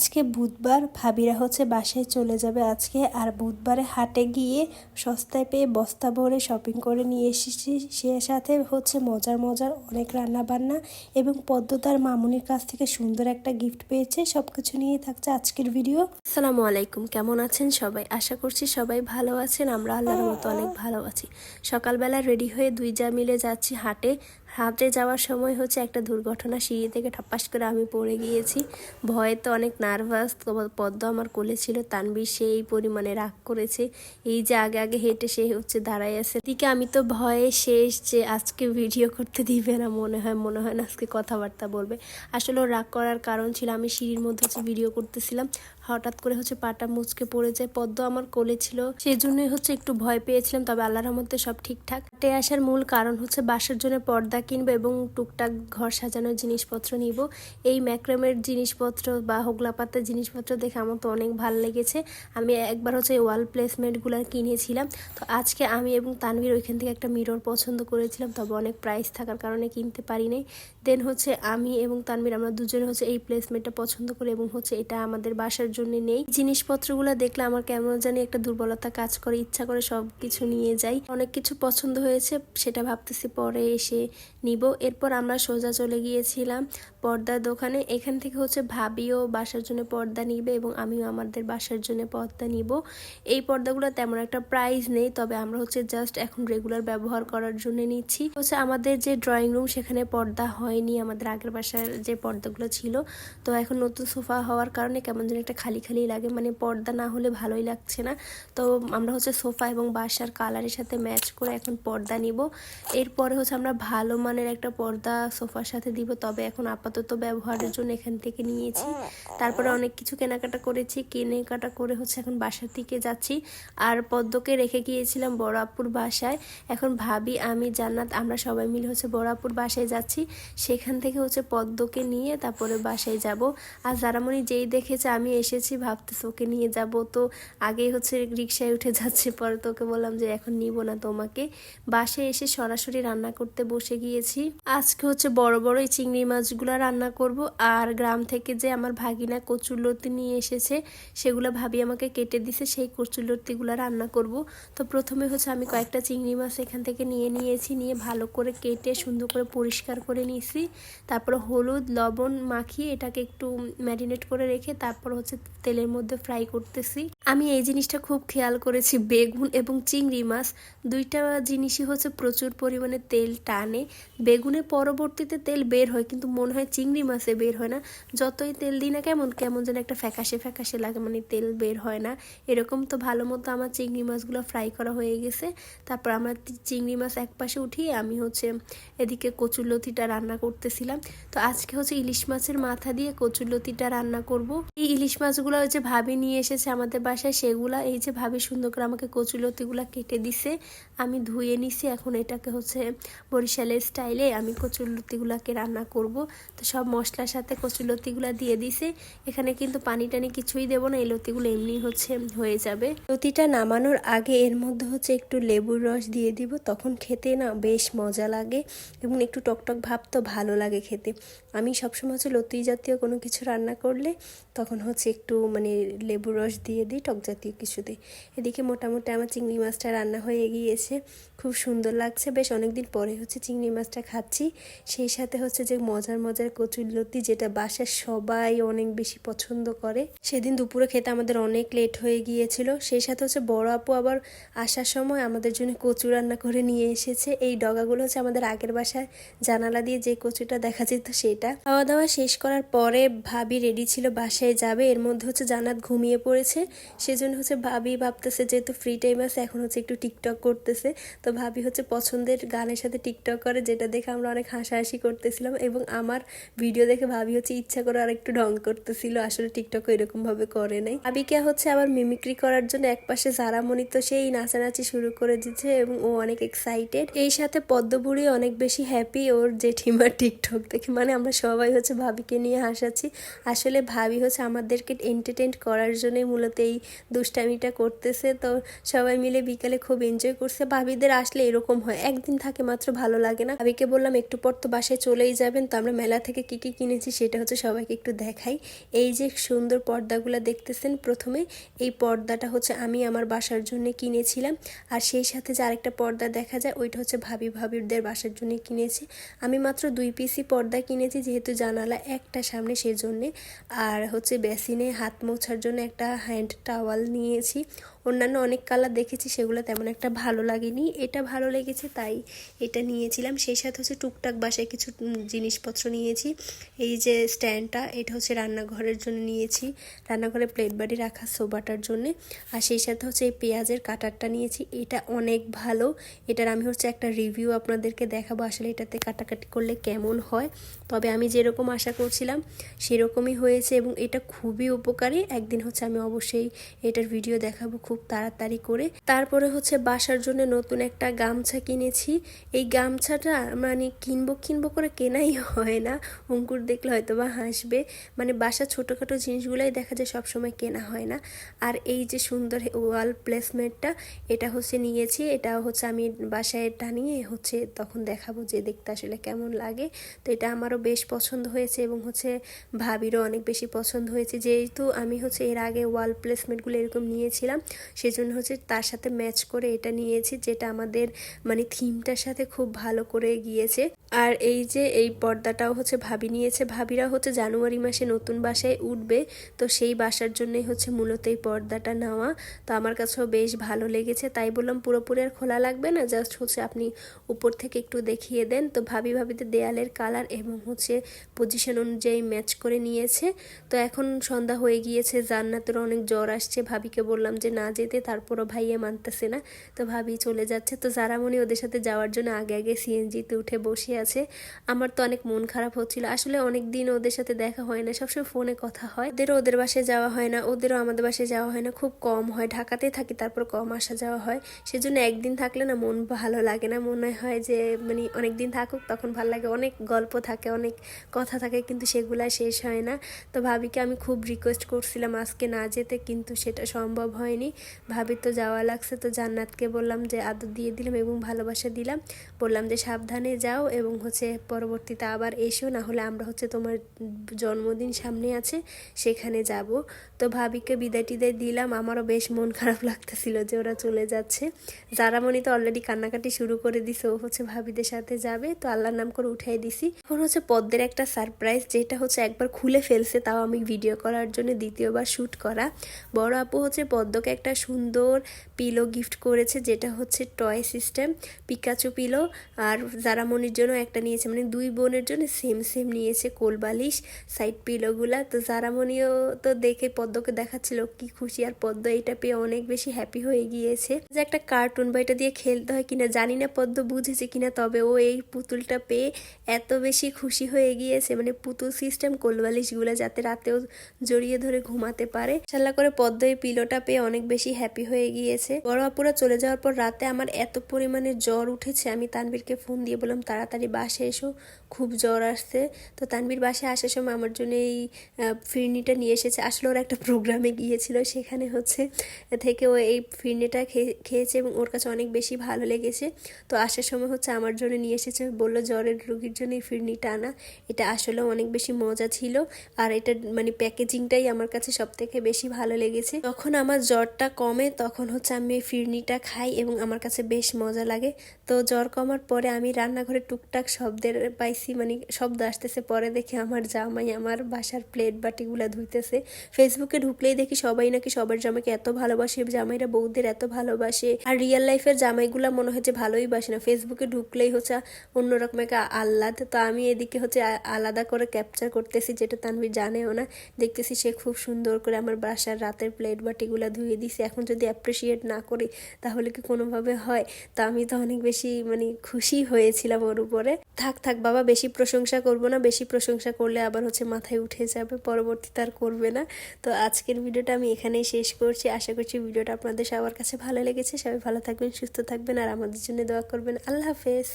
আজকে বুধবার, ভাবিরা হচ্ছে বাসায় চলে যাবে আজকে। আর বুধবারে হাটে গিয়ে সস্তায় পেয়ে বস্তা ভরে শপিং করে নিয়ে এসেছি। সে সাথে হচ্ছে মজার মজার অনেক রান্না বান্না এবং পদ্ম তার মামুনির কাছ থেকে সুন্দর একটা গিফট পেয়েছে। সবকিছু নিয়ে থাকছে আজকের ভিডিও। আসসালামু আলাইকুম, কেমন আছেন সবাই? আশা করছি সবাই ভালো আছেন। আমরা আল্লাহর মতো অনেক ভালো আছি। সকালবেলা রেডি হয়ে দুই যা মিলে যাচ্ছি হাটে। হাটে যাওয়ার সময় হচ্ছে একটা দুর্ঘটনা, সিঁড়ি থেকে ঠাপ্পাস করে আমি পড়ে গিয়েছি। ভয়ে তো অনেক নার্ভাস। তো পদ্ম আমার কোলে ছিল, তানবীর সেই পরিমাণে রাগ করেছে। এই যে আগে আগে হেঁটে সে হচ্ছে দাঁড়ায় আছে দিকে। আমি তো ভয়ে শেষ, যে আজকে ভিডিও করতে দিবে না মনে হয় না আজকে কথাবার্তা বলবে। আসলে রাগ করার কারণ ছিল আমি সিঁড়ির মধ্যে হচ্ছে ভিডিও করতেছিলাম, হঠাৎ করে হচ্ছে পাটা মুচকে পড়ে যায়। পদ্ম আমার কোলে ছিল, সেই জন্যই হচ্ছে একটু ভয় পেয়েছিলাম। তবে আল্লাহর রহমতে সব ঠিকঠাক। হাটে আসার মূল কারণ হচ্ছে বাসার জন্য পর্দা কিনবো এবং টুকটাক ঘর সাজানোর জিনিসপত্র নিব। এই ম্যাক্রামের জিনিসপত্র বা হোগলা পাতার জিনিসপত্র দেখে আমার তো অনেক ভালো লেগেছে। আমি একবার হচ্ছে ওয়াল প্লেসমেন্টগুলো কিনেছিলাম। তো আজকে আমি এবং তানভীর ওইখান থেকে একটা মিরর পছন্দ করেছিলাম, তবে অনেক প্রাইস থাকার কারণে কিনতে পারি নাই। দেন হচ্ছে আমি এবং তানভীর আমরা দুজনে হচ্ছে এই প্লেসমেন্টটা পছন্দ করি এবং হচ্ছে এটা আমাদের বাসার জন্য নেই। জিনিসপত্রগুলো দেখলে আমার কেমন জানি একটা দুর্বলতা কাজ করে, ইচ্ছা করে সব কিছু নিয়ে যাই। অনেক কিছু পছন্দ হয়েছে, সেটা ভাবতেছি পরে এসে নিব। এরপর আমরা সোজা চলে গিয়েছিলাম পর্দার দোকানে। এখান থেকে হচ্ছে ভাবিও বাসার জন্য পর্দা নিবে এবং আমিও আমাদের বাসার জন্য পর্দা নিব। এই পর্দাগুলো তেমন একটা প্রাইস নেই, তবে আমরা হচ্ছে জাস্ট এখন রেগুলার ব্যবহার করার জন্য নিচ্ছি। হচ্ছে আমাদের যে ড্রয়িং রুম সেখানে পর্দা হয়নি, আমাদের আগের বাসার যে পর্দাগুলো ছিল। তো এখন নতুন সোফা হওয়ার কারণে কেমন যেন একটা খালি খালি লাগে, মানে পর্দা না হলে ভালোই লাগছে না। তো আমরা হচ্ছে সোফা এবং বাসার কালারের সাথে ম্যাচ করে এখন পর্দা নিব। এরপরে হচ্ছে আমরা ভালো মানের একটা পর্দা সোফার সাথে দিব, তবে এখন আপাতত ব্যবহারের জন্য এখান থেকে নিয়েছি। তারপরে অনেক কিছু কেনাকাটা করেছি, কেনাকাটা করে হচ্ছে এখন বাসার দিকে যাচ্ছি। আর পদ্মকে রেখে গিয়েছিলাম বড় আপুর বাসায়। এখন ভাবি, আমি, জান্নাত আমরা সবাই মিলে হচ্ছে বড় আপুর বাসায় যাচ্ছি। সেখান থেকে হচ্ছে পদ্মকে নিয়ে তারপরে বাসায় যাব। আর জারামণি যেই দেখেছে আমি এসেছি ভাবতেছে ওকে নিয়ে যাব, তো আগেই হচ্ছে রিক্সায় উঠে যাচ্ছে। পরে তোকে বললাম যে এখন নিব না তোমাকে। বাসায় এসে সরাসরি রান্না করতে বসে গিয়েছি। আজকে হচ্ছে বড় বড় এই চিংড়ি মাছগুলো রান্না করব। আর গ্রাম থেকে যে আমার ভাগিনা কচুরলতি নিয়ে এসেছে সেগুলো ভাবি আমাকে কেটে দিছে, সেই কচুরলতিগুলো রান্না করব। তো প্রথমে হচ্ছে আমি কয়েকটা চিংড়ি মাছ এখান থেকে নিয়ে ভালো করে কেটে সুন্দর করে পরিষ্কার করে নিয়েছি। তারপর হলুদ লবণ মাখিয়ে এটাকে একটু ম্যারিনেট করে রেখে তারপর হচ্ছে তেলের মধ্যে ফ্রাই করতেছি। আমি এই জিনিসটা খুব খেয়াল করেছি, বেগুন এবং চিংড়ি মাছ দুইটা জিনিসই হচ্ছে প্রচুর পরিমাণে তেল টানে। বেগুনে পরবর্তীতে তেল বের হয়, কিন্তু মনে হয় চিংড়ি মাছে বের হয় না। যতই তেল দিই না কেমন যেন একটা ফ্যাকাশে ফ্যাকাশে লাগে, মানে তেল বের হয় না এরকম। তো ভালো মতো আমার চিংড়ি মাছগুলো ফ্রাই করা হয়ে গেছে। তারপর আমরা চিংড়ি মাছ এক পাশে উঠিয়ে আমি হচ্ছে এদিকে কচুরলতিটা রান্না করতেছিলাম। তো আজকে হচ্ছে ইলিশ মাছের মাথা দিয়ে কচুরলতিটা রান্না করব। এই ইলিশ মাছগুলো যে ভাবি নিয়ে এসেছে আমাদের বাসায়, সেগুলা এই যে ভাবি সুন্দর করে আমাকে কচুরলতিগুলা কেটে দিছে, আমি ধুয়ে নিছি। এখন এটাকে হচ্ছে বরিশালের স্টাইলে আমি কচুরলতিগুলাকে রান্না করব। তো সব মশলার সাথে কচুরলতিগুলা দিয়ে দিছে। এখানে কিন্তু পানি টানি কিছুই দেবো না, এই লতিগুলো এমনি হচ্ছে হয়ে যাবে। লতিটা নামানোর আগে এর মধ্যে হচ্ছে একটু লেবুর রস দিয়ে দিব, তখন খেতে না বেশ মজা লাগে এবং একটু টকটক ভাব তো ভালো লাগে খেতে। আমি সবসময় হচ্ছে লতি জাতীয় কোনো কিছু রান্না করলে তখন হচ্ছে একটু মানে লেবুর রস দিয়ে দিই, টক জাতীয় কিছু দিই। এদিকে মোটামুটি আমার চিংড়ি মাছটা রান্না হয়ে গিয়েছে, খুব সুন্দর লাগছে। বেশ অনেকদিন পরে হচ্ছে চিংড়ি মাছটা খাচ্ছি, সেই সাথে হচ্ছে যে মজার মজার কচুরলতি, যেটা বাসার সবাই অনেক বেশি পছন্দ করে। সেদিন দুপুরে খেতে আমাদের অনেক লেট হয়ে গিয়েছিল। সেই সাথে হচ্ছে বড় আপু আবার আসার সময় আমাদের জন্য কচু রান্না করে নিয়ে এসেছে। এই ডগাগুলো হচ্ছে আমাদের আগের বাসায় জানালা দিয়ে যে কচুটা দেখা যেত সেটা। খাওয়া দাওয়া শেষ করার পরে ভাবি রেডি ছিল বাসায় যাবে। এর মধ্যে হচ্ছে জান্নাত ঘুমিয়ে পড়েছে, সেজন্য হচ্ছে ভাবি ভাবতেছে যেহেতু ফ্রি টাইম আছে এখন হচ্ছে একটু টিকটক করতেছে। তো ভাবি হচ্ছে পছন্দের গানের সাথে টিকটক করে, যেটা দেখে আমরা অনেক হাসাহাসি করতেছিলাম এবং আমার ভিডিও দেখে ভাবি হচ্ছে ইচ্ছা করে আর একটু ঢং করতেছিল। আসলে টিকটক এরকম ভাবে করে নাই। ভাবিকে হচ্ছে আবার মিমিক্রি করার জন্য একপাশে জারামণি তো সেই নাচানাচি শুরু করে দিচ্ছে এবং ও অনেক এক্সাইটেড। এই সাথে পদ্মবুড়ি অনেক বেশি হ্যাপি ওর জেঠিমার টিকটক দেখে, মানে আমরা সবাই হচ্ছে ভাবিকে নিয়ে হাসাচ্ছি। আসলে ভাবি হচ্ছে আমাদেরকে এন্টারটেইন করার জন্যই মূলত এই দুষ্টামিটা করতেছে। তো সবাই মিলে বিকালে খুব এনজয় করছে। ভাবিদের আসলে এরকম হয়, একদিন থাকে মাত্র ভালো লাগে না। ভাবিকে বললাম একটু পর তো বাসায় চলেই যাবেন, তো আমরা মেলা থেকে কি কি কিনেছি সেটা হচ্ছে সবাইকে একটু দেখাই। এই যে সুন্দর পর্দাগুলো দেখতেছেন, প্রথমে এই পর্দাটা হচ্ছে আমি আমার বাসার জন্য কিনেছিলাম, আর সেই সাথে যে আরেকটা পর্দা দেখা যায় ওইটা হচ্ছে ভাবিদের বাসার জন্য কিনেছি। আমি মাত্র 2 পিসই পর্দা কিনেছি, যেহেতু জানালা একটা সামনে সেজন্যে। আর হচ্ছে বেসিনে হাত মোছার জন্য একটা হ্যান্ড টাওয়াল নিয়েছি। অন্যান্য অনেক কালার দেখেছি, সেগুলো তেমন একটা ভালো লাগেনি, এটা ভালো লেগেছে তাই এটা নিয়েছিলাম। সেই সাথে হচ্ছে টুকটাক বাসায় কিছু জিনিসপত্র নিয়েছি। এই যে স্ট্যান্ডটা, এটা হচ্ছে রান্নাঘরের জন্য নিয়েছি, রান্নাঘরে প্লেট বাড়ি রাখা সোবাটার জন্য। আর সেই সাথে হচ্ছে এই পেঁয়াজের কাটারটা নিয়েছি, এটা অনেক ভালো। এটার আমি হচ্ছে একটা রিভিউ আপনাদেরকে দেখাবো আসলে এটাতে কাটাকাটি করলে কেমন হয়। তবে আমি যেরকম আশা করছিলাম সেরকমই হয়েছে এবং এটা খুবই উপকারী। একদিন হচ্ছে আমি অবশ্যই এটার ভিডিও দেখাবো খুব তাড়াতাড়ি করে। তারপরে হচ্ছে বাসার জন্য নতুন একটা গামছা কিনেছি। এই গামছাটা মানে কিনবো করে কেনাই হয় না, অঙ্কুর দেখলে হয়তো বা হাসবে। মানে বাসার ছোটোখাটো জিনিসগুলোই দেখা যায় সবসময় কেনা হয় না। আর এই যে সুন্দর ওয়াল প্লেসমেন্টটা, এটা হচ্ছে নিয়েছি, এটা হচ্ছে আমি বাসায় টানিয়ে হচ্ছে তখন দেখাবো যে দেখতে আসলে কেমন লাগে। তো এটা আমারও বেশ পছন্দ হয়েছে এবং হচ্ছে ভাবিরও অনেক বেশি পছন্দ হয়েছে। যেহেতু আমি হচ্ছে এর আগে ওয়াল প্লেসমেন্টগুলো এরকম নিয়েছিলাম, সেজন্য হচ্ছে তার সাথে ম্যাচ করে এটা নিয়েছি, যেটা আমাদের মানে থিমটার সাথে খুব ভালো করে গিয়েছে। আর এই যে এই পর্দাটাও হচ্ছে ভাবি নিয়েছে। ভাবিরা হচ্ছে জানুয়ারি মাসে নতুন বাসায় উঠবে, তো সেই বাসার জন্যই হচ্ছে মূলত এই পর্দাটা নেওয়া। তো আমার কাছেও বেশ ভালো লেগেছে, তাই বললাম পুরোপুরি আর খোলা লাগবে না, জাস্ট হচ্ছে আপনি উপর থেকে একটু দেখিয়ে দেন। তো ভাবিতে দেয়ালের কালার এবং হচ্ছে পজিশন অনুযায়ী ম্যাচ করে নিয়েছে। তো এখন সন্ধ্যা হয়ে গিয়েছে, জান্নাতের অনেক জ্বর আসছে, ভাবিকে বললাম যে না যেতে, তারপরও ভাইয়া মানতেছে না, তো ভাবি চলে যাচ্ছে। তো জারামণি ওদের সাথে যাওয়ার জন্য আগে সিএনজিতে উঠে বসে আছে। আমার তো অনেক মন খারাপ হচ্ছিল, আসলে অনেক দিন ওদের সাথে দেখা হয় না, সবসময় ফোনে কথা হয়। ওদের বাসায় যাওয়া হয় না, ওদেরও আমাদের বাসায় যাওয়া হয় না, খুব কম হয়, ঢাকাতে থাকি তারপর কম আসা যাওয়া হয়। সেজন্য একদিন থাকলে না মন ভালো লাগে না, মনে হয় যে মানে অনেক দিন থাকুক তখন ভালো লাগে। অনেক গল্প থাকে, অনেক কথা থাকে, কিন্তু সেগুলা শেষ হয় না। তো ভাবিকে আমি খুব রিকোয়েস্ট করছিলাম আজকে না যেতে, কিন্তু সেটা সম্ভব হয়নি। ভাবির তো যাওয়া লাগছে, তো জান্নাতকে বললাম যে আদর দিয়ে দিলাম এবং ভালোবাসা দিলাম, বললাম যে সাবধানে যাও এবং হচ্ছে পরবর্তীতে আবার এসো, না হলে আমরা হচ্ছে তোমার জন্মদিন সামনে আছে সেখানে যাব। তো ভাবিকে বিদায় টিদায় দিলাম, আমারও বেশ মন খারাপ লাগতেছিল যে ওরা চলে যাচ্ছে। জারামণি তো অলরেডি কান্নাকাটি শুরু করে দিছে, ও হচ্ছে ভাবিদের সাথে যাবে, তো আল্লাহর নাম করে উঠাই দিছি। এখন হচ্ছে পদ্মের একটা সারপ্রাইজ, যেটা হচ্ছে একবার খুলে ফেলছে, তাও আমি ভিডিও করার জন্য দ্বিতীয়বার শ্যুট করা। বড় আপু হচ্ছে পদ্মকে একটা সুন্দর পিলো গিফট করেছে, যেটা হচ্ছে টয় সিস্টেম পিকাচু পিলো। আর জারামণির জন্য একটা নিয়েছে, মানে দুই বোনের জন্য সেম নিয়েছে কোলবালিশ সাইড পিলোগুলা। তো জারামণিও তো দেখে পদ্মকে দেখাচ্ছিল কি খুশি, আর পদ্ম এটা পেয়ে অনেক বেশি হ্যাপি হয়ে গিয়েছে। যে একটা কার্টুন বা এটা দিয়ে খেলতে হয় কিনা জানি না পদ্ম বুঝেছে কিনা, তবে ও এই পুতুলটা পেয়ে এত বেশি খুশি হয়ে গিয়েছে, মানে পুতুল সিস্টেম কোলবালিশগুলা যাতে রাতেও জড়িয়ে ধরে ঘুমাতে পারে। ইনশাল্লাহ করে পদ্ম এই পিলোটা পেয়ে অনেক বেশি হ্যাপি হয়ে গিয়েছে। বড় আপুরা চলে যাওয়ার পর রাতে আমার এত পরিমাণে জ্বর উঠেছে, আমি তানবীরকে ফোন দিয়ে বললাম তাড়াতাড়ি বাসায় এসো, খুব জ্বর আসছে। তো তানবীর বাসায় আসার সময় আমার জন্য এই ফিরনিটা নিয়ে এসেছে। আসলে ওরা একটা প্রোগ্রামে গিয়েছিল, সেখানে হচ্ছে থেকে ও এই ফিরনিটা খেয়েছে এবং ওর কাছে অনেক বেশি ভালো লেগেছে। তো আসার সময় হচ্ছে আমার জন্য নিয়ে এসেছে, বললো জ্বরের রোগীর জন্য এই ফিরনিটা আনা। এটা আসলেও অনেক বেশি মজা ছিল, আর এটা মানে প্যাকেজিংটাই আমার কাছে সব থেকে বেশি ভালো লেগেছে। যখন আমার জ্বরটা কমে তখন হচ্ছে আমি এই ফিরনিটা খাই এবং আমার কাছে বেশ মজা লাগে। তো জ্বর কমার পরে আমি রান্নাঘরে টুকটাক শব্দের পাইছি, মানে শব্দ আসতেছে, পরে দেখি আমার জামাই আমার বাসার প্লেট বাটিগুলো ধুইতেছে। ফেসবুকে ঢুকলেই দেখি সবাই নাকি সবার জামাইকে এত ভালোবাসে, জামাইরা বউদের এত ভালোবাসে, আর রিয়েল লাইফের জামাইগুলা মনে হয় যে ভালোই বাসে না, ফেসবুকে ঢুকলেই হচ্ছে অন্যরকম একটা আহ্লাদ। তো আমি এদিকে হচ্ছে আলাদা করে ক্যাপচার করতেছি, যেটা তানভীর জানেও না। দেখতেছি সে খুব সুন্দর করে আমার বাসার রাতের প্লেট বাটিগুলো ধুয়ে দিছে। এখন যদি অ্যাপ্রিসিয়েট না করি তাহলে কি কোনোভাবে হয়? তো আমি তো অনেক বেশি মানে খুশি হয়েছিলাম ওর উপরে। থাক বাবা, বেশি প্রশংসা করবো না, বেশি প্রশংসা করলে আবার হচ্ছে মাথায় উঠে যাবে, পরবর্তীতে আর করবে না। তো আজকের ভিডিওটা আমি এখানেই শেষ করছি। আশা করছি ভিডিওটা আপনাদের সবার কাছে ভালো লেগেছে। সবাই ভালো থাকবেন, সুস্থ থাকবেন, আর আমাদের জন্য দোয়া করবেন। আল্লাহ হাফেজ।